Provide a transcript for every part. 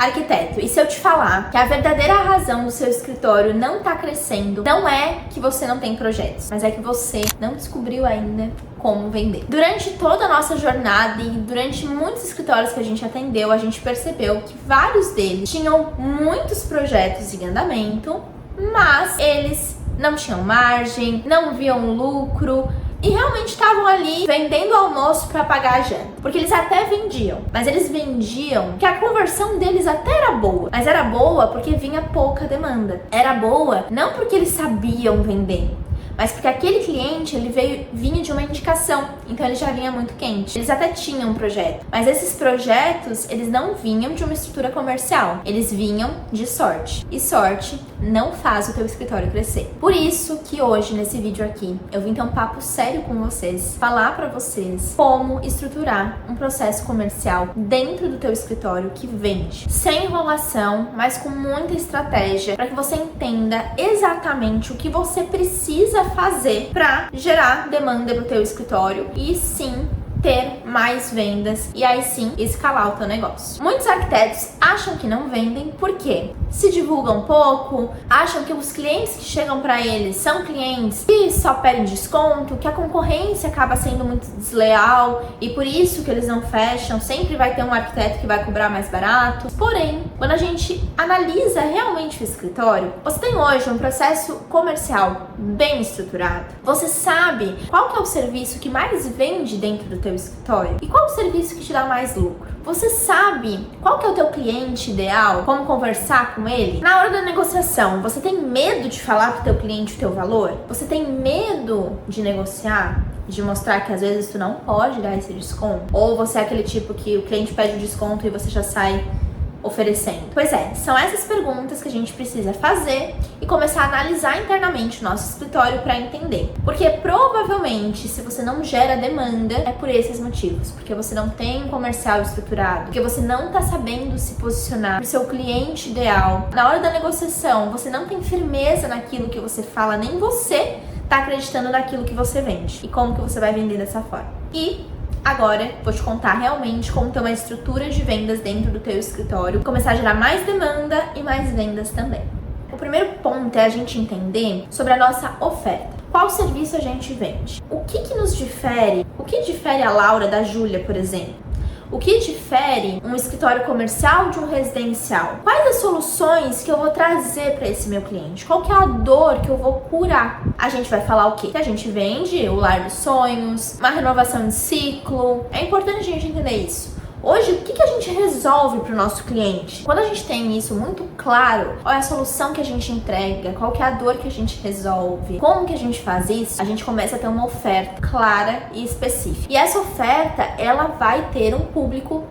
Arquiteto, e se eu te falar que a verdadeira razão do seu escritório não tá crescendo, não é que você não tem projetos, mas é que você não descobriu ainda como vender. Durante toda a nossa jornada e durante muitos escritórios que a gente atendeu, a gente percebeu que vários deles tinham muitos projetos em andamento, mas eles não tinham margem, não viam lucro, e realmente estavam ali vendendo almoço para pagar a janta. Porque eles até vendiam, mas eles vendiam que a conversão deles até era boa. Mas era boa porque vinha pouca demanda. Era boa não porque eles sabiam vender, mas porque aquele cliente, vinha de uma indicação, então ele já vinha muito quente. Eles até tinham um projeto, mas esses projetos, eles não vinham de uma estrutura comercial, eles vinham de sorte. E sorte não faz o teu escritório crescer. Por isso que hoje, nesse vídeo aqui, eu vim ter um papo sério com vocês, falar pra vocês como estruturar um processo comercial dentro do teu escritório que vende. Sem enrolação, mas com muita estratégia, para que você entenda exatamente o que você precisa fazer para gerar demanda para o teu escritório e sim ter mais vendas e aí sim escalar o teu negócio. Muitos arquitetos acham que não vendem porque se divulgam pouco, acham que os clientes que chegam para eles são clientes que só pedem desconto, que a concorrência acaba sendo muito desleal e por isso que eles não fecham, sempre vai ter um arquiteto que vai cobrar mais barato. Porém, quando a gente analisa realmente o escritório, você tem hoje um processo comercial bem estruturado, você sabe qual que é o serviço que mais vende dentro do teu escritório e qual o serviço que te dá mais lucro. Você sabe qual que é o teu cliente ideal, como conversar com ele? Na hora da negociação, você tem medo de falar pro teu cliente o teu valor? Você tem medo de negociar? De mostrar que às vezes tu não pode dar esse desconto? Ou você é aquele tipo que o cliente pede o desconto e você já sai oferecendo? Pois é, são essas perguntas que a gente precisa fazer e começar a analisar internamente o nosso escritório para entender. Porque provavelmente, se você não gera demanda, é por esses motivos. Porque você não tem um comercial estruturado, porque você não está sabendo se posicionar para o seu cliente ideal. Na hora da negociação, você não tem firmeza naquilo que você fala, nem você está acreditando naquilo que você vende. E como que você vai vender dessa forma. E agora, vou te contar realmente como ter uma estrutura de vendas dentro do teu escritório, começar a gerar mais demanda e mais vendas também. O primeiro ponto é a gente entender sobre a nossa oferta. Qual serviço a gente vende? O que nos difere? O que difere a Laura da Júlia, por exemplo? O que difere um escritório comercial de um residencial? Quais as soluções que eu vou trazer para esse meu cliente? Qual que é a dor que eu vou curar? A gente vai falar o quê? Que a gente vende o lar dos sonhos, uma renovação de ciclo. É importante a gente entender isso. Hoje, o que a gente resolve para o nosso cliente? Quando a gente tem isso muito claro, qual é a solução que a gente entrega, qual que é a dor que a gente resolve, como que a gente faz isso, a gente começa a ter uma oferta clara e específica. E essa oferta, ela vai ter um público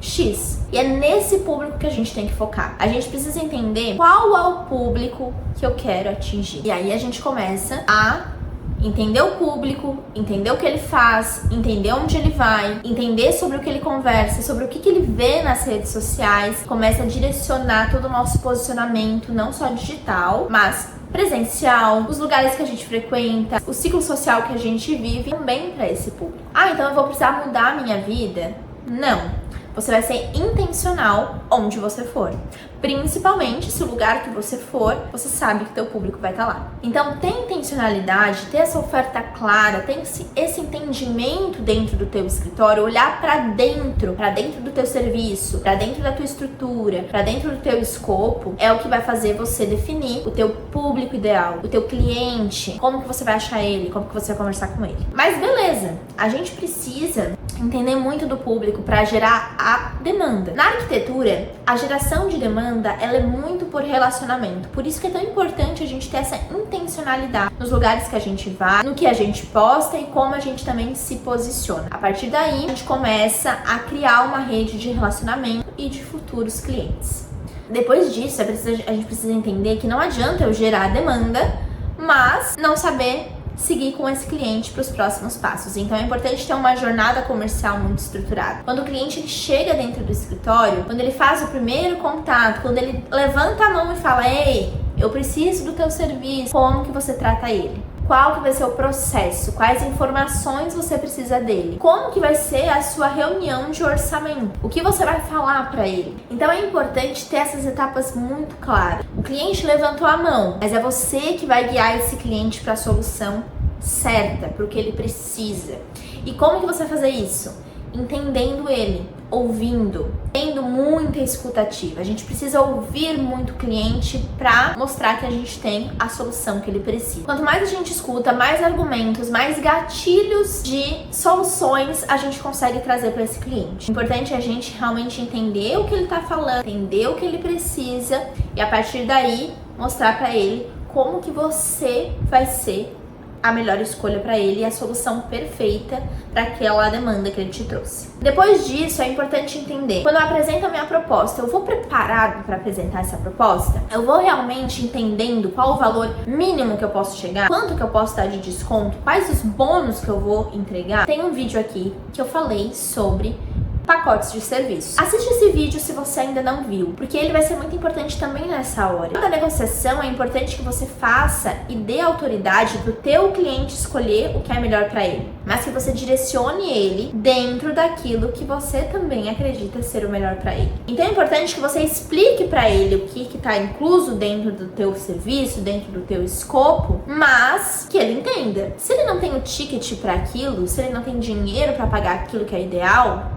X. E é nesse público que a gente tem que focar. A gente precisa entender qual é o público que eu quero atingir. E aí a gente começa a entender o público, entender o que ele faz, entender onde ele vai, entender sobre o que ele conversa, sobre o que ele vê nas redes sociais, começa a direcionar todo o nosso posicionamento, não só digital, mas presencial, os lugares que a gente frequenta, o ciclo social que a gente vive, também para esse público. Ah, então eu vou precisar mudar a minha vida? Não. Você vai ser intencional onde você for. Principalmente se o lugar que você for, você sabe que teu público vai estar lá. Então, ter intencionalidade, ter essa oferta clara, ter esse entendimento dentro do teu escritório, olhar para dentro do teu serviço, para dentro da tua estrutura, para dentro do teu escopo, é o que vai fazer você definir o teu público ideal, o teu cliente, como que você vai achar ele, como que você vai conversar com ele. Mas beleza, a gente precisa entender muito do público para gerar a demanda. Na arquitetura, a geração de demanda, ela é muito por relacionamento. Por isso que é tão importante a gente ter essa intencionalidade nos lugares que a gente vai, no que a gente posta e como a gente também se posiciona. A partir daí, a gente começa a criar uma rede de relacionamento e de futuros clientes. Depois disso, a gente precisa entender que não adianta eu gerar demanda, mas não saber seguir com esse cliente para os próximos passos. Então é importante ter uma jornada comercial muito estruturada. Quando o cliente ele chega dentro do escritório, quando ele faz o primeiro contato, quando ele levanta a mão e fala: ei, eu preciso do teu serviço, como que você trata ele? qual que vai ser o processo, quais informações você precisa dele, como que vai ser a sua reunião de orçamento, o que você vai falar para ele. Então é importante ter essas etapas muito claras. O cliente levantou a mão, mas é você que vai guiar esse cliente para a solução certa, para o que ele precisa. E como que você vai fazer isso? Entendendo ele, ouvindo, tendo muita escutativa. A gente precisa ouvir muito o cliente para mostrar que a gente tem a solução que ele precisa. Quanto mais a gente escuta, mais argumentos, mais gatilhos de soluções a gente consegue trazer para esse cliente. O importante é a gente realmente entender o que ele está falando, entender o que ele precisa e a partir daí mostrar para ele como que você vai ser a melhor escolha para ele e a solução perfeita para aquela demanda que ele te trouxe. Depois disso, é importante entender, quando eu apresento a minha proposta, eu vou preparado para apresentar essa proposta? Eu vou realmente entendendo qual o valor mínimo que eu posso chegar? Quanto que eu posso dar de desconto? Quais os bônus que eu vou entregar? Tem um vídeo aqui que eu falei sobre pacotes de serviços. Assiste esse vídeo se você ainda não viu, porque ele vai ser muito importante também nessa hora. Na negociação é importante que você faça e dê autoridade para o teu cliente escolher o que é melhor para ele, mas que você direcione ele dentro daquilo que você também acredita ser o melhor para ele. Então é importante que você explique para ele o que está incluso dentro do teu serviço, dentro do teu escopo, mas que ele entenda. Se ele não tem o ticket para aquilo, se ele não tem dinheiro para pagar aquilo que é ideal,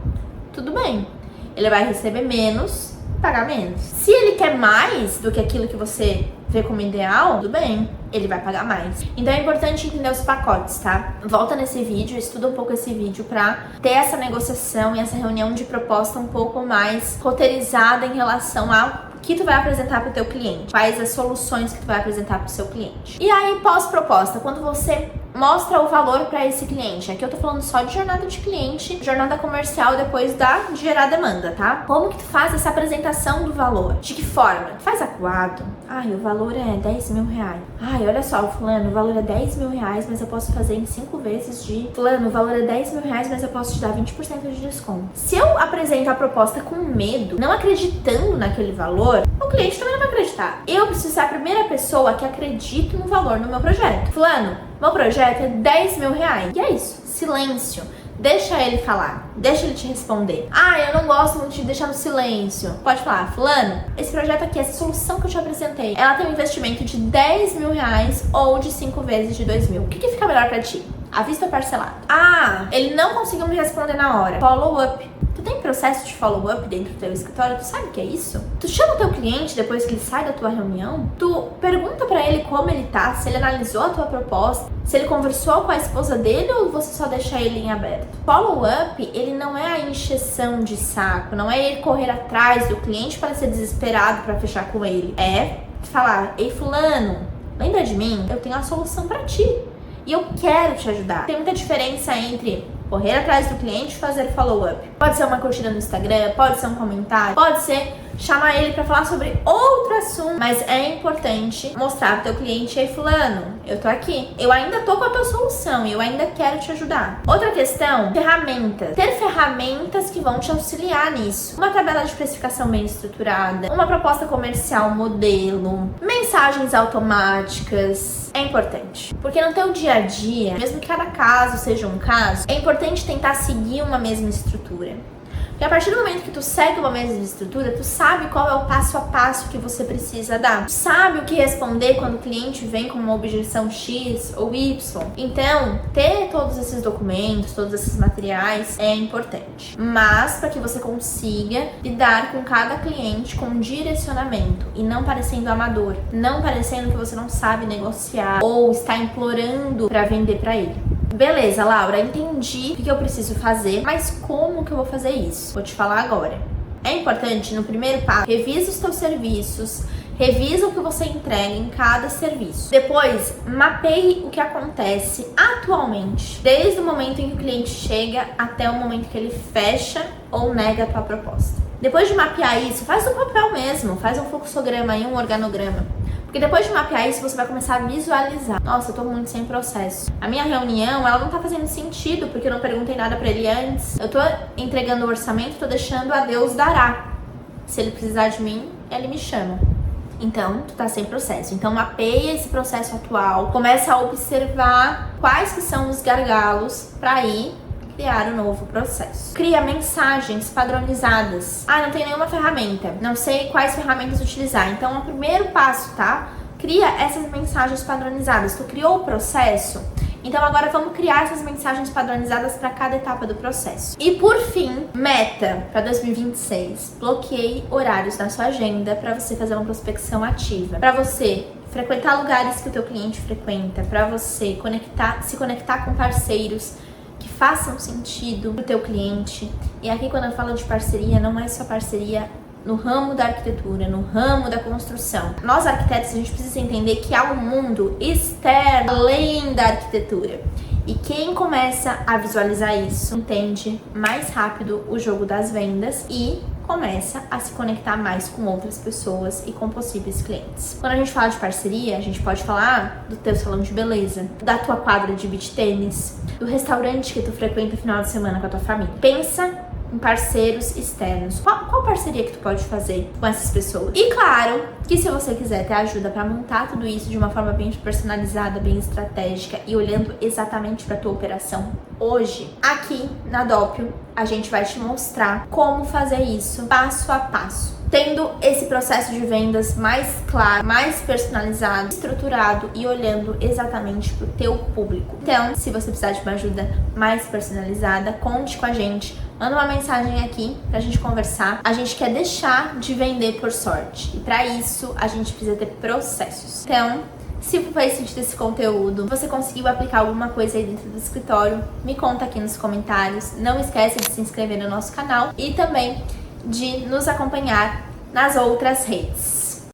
tudo bem, ele vai receber menos, pagar menos. Se ele quer mais do que aquilo que você vê como ideal, tudo bem, ele vai pagar mais. Então é importante entender os pacotes, tá? Volta nesse vídeo, estuda um pouco esse vídeo pra ter essa negociação e essa reunião de proposta um pouco mais roteirizada em relação ao que tu vai apresentar para o teu cliente, quais as soluções que tu vai apresentar para o seu cliente. E aí, pós-proposta, quando você mostra o valor para esse cliente, aqui eu tô falando só de jornada de cliente, jornada comercial depois de gerar demanda, tá? Como que tu faz essa apresentação do valor? De que forma? Faz acuado. Ai, o valor é 10 mil reais. Ai, olha só, fulano, o valor é 10 mil reais, mas eu posso fazer em 5 vezes de... Fulano, o valor é 10 mil reais, mas eu posso te dar 20% de desconto. Se eu apresento a proposta com medo, não acreditando naquele valor, o cliente também não vai acreditar. Eu preciso ser a primeira pessoa que acredita no valor no meu projeto. Fulano, meu projeto é 10 mil reais. E é isso, silêncio. Deixa ele falar, deixa ele te responder. Ah, eu não gosto muito de deixar no silêncio. Pode falar, fulano, esse projeto aqui, essa solução que eu te apresentei, ela tem um investimento de 10 mil reais ou de 5 vezes de 2 mil. O que fica melhor pra ti? À vista ou parcelado? Ah, ele não conseguiu me responder na hora. Follow up. Tu tem processo de follow-up dentro do teu escritório? Tu sabe o que é isso? Tu chama o teu cliente depois que ele sai da tua reunião? Tu pergunta pra ele como ele tá, se ele analisou a tua proposta, se ele conversou com a esposa dele ou você só deixa ele em aberto? Follow-up, ele não é a encheção de saco, não é ele correr atrás do cliente para ser desesperado para fechar com ele. É falar, ei fulano, lembra de mim? Eu tenho a solução pra ti e eu quero te ajudar. Tem muita diferença entre correr atrás do cliente e fazer follow-up. Pode ser uma curtida no Instagram, pode ser um comentário, pode ser chamar ele para falar sobre outro assunto, mas é importante mostrar pro teu cliente, ei fulano, eu tô aqui, eu ainda tô com a tua solução e eu ainda quero te ajudar. Outra questão, ferramentas. Ter ferramentas que vão te auxiliar nisso. Uma tabela de precificação bem estruturada, uma proposta comercial modelo, mensagens automáticas. É importante, porque no teu dia a dia, mesmo que cada caso seja um caso, é importante tentar seguir uma mesma estrutura. Porque a partir do momento que tu segue uma mesma estrutura, tu sabe qual é o passo a passo que você precisa dar. Tu sabe o que responder quando o cliente vem com uma objeção X ou Y. Então, ter todos esses documentos, todos esses materiais é importante. Mas para que você consiga lidar com cada cliente com direcionamento e não parecendo amador, não parecendo que você não sabe negociar ou está implorando para vender para ele. Beleza, Laura, entendi o que eu preciso fazer, mas como que eu vou fazer isso? Vou te falar agora. É importante, no primeiro passo, revisa os teus serviços, revisa o que você entrega em cada serviço. Depois, mapeie o que acontece atualmente, desde o momento em que o cliente chega até o momento que ele fecha ou nega a tua proposta. Depois de mapear isso, faz um papel mesmo, faz um fluxograma aí, um organograma. Porque depois de mapear isso, você vai começar a visualizar. Nossa, eu tô muito sem processo. A minha reunião, ela não tá fazendo sentido, porque eu não perguntei nada pra ele antes. Eu tô entregando o orçamento, tô deixando a Deus dará. Se ele precisar de mim, ele me chama. Então, tu tá sem processo. Então, mapeia esse processo atual, começa a observar quais que são os gargalos para ir criar um novo processo. Cria mensagens padronizadas. Ah, não tem nenhuma ferramenta, não sei quais ferramentas utilizar. Então, o primeiro passo, tá? Cria essas mensagens padronizadas. Tu criou o processo? Então agora vamos criar essas mensagens padronizadas para cada etapa do processo. E por fim, meta para 2026. Bloqueie horários na sua agenda para você fazer uma prospecção ativa. Para você frequentar lugares que o teu cliente frequenta, para você se conectar com parceiros que façam sentido pro teu cliente. E aqui quando eu falo de parceria, não é só parceria no ramo da arquitetura, no ramo da construção. Nós arquitetos, a gente precisa entender que há um mundo externo, além da arquitetura. E quem começa a visualizar isso, entende mais rápido o jogo das vendas e começa a se conectar mais com outras pessoas e com possíveis clientes. Quando a gente fala de parceria, a gente pode falar do teu salão de beleza, da tua quadra de beach tênis, do restaurante que tu frequenta no final de semana com a tua família. Pensa em parceiros externos. Qual parceria que tu pode fazer com essas pessoas? E claro, que se você quiser ter ajuda para montar tudo isso de uma forma bem personalizada, bem estratégica e olhando exatamente para tua operação hoje, aqui na Doppio, a gente vai te mostrar como fazer isso passo a passo. Tendo esse processo de vendas mais claro, mais personalizado, estruturado e olhando exatamente para o teu público. Então, se você precisar de uma ajuda mais personalizada, conte com a gente. Manda uma mensagem aqui pra gente conversar. A gente quer deixar de vender por sorte. E para isso, a gente precisa ter processos. Então, se fez sentido esse conteúdo, você conseguiu aplicar alguma coisa aí dentro do escritório, me conta aqui nos comentários. Não esquece de se inscrever no nosso canal e também de nos acompanhar nas outras redes.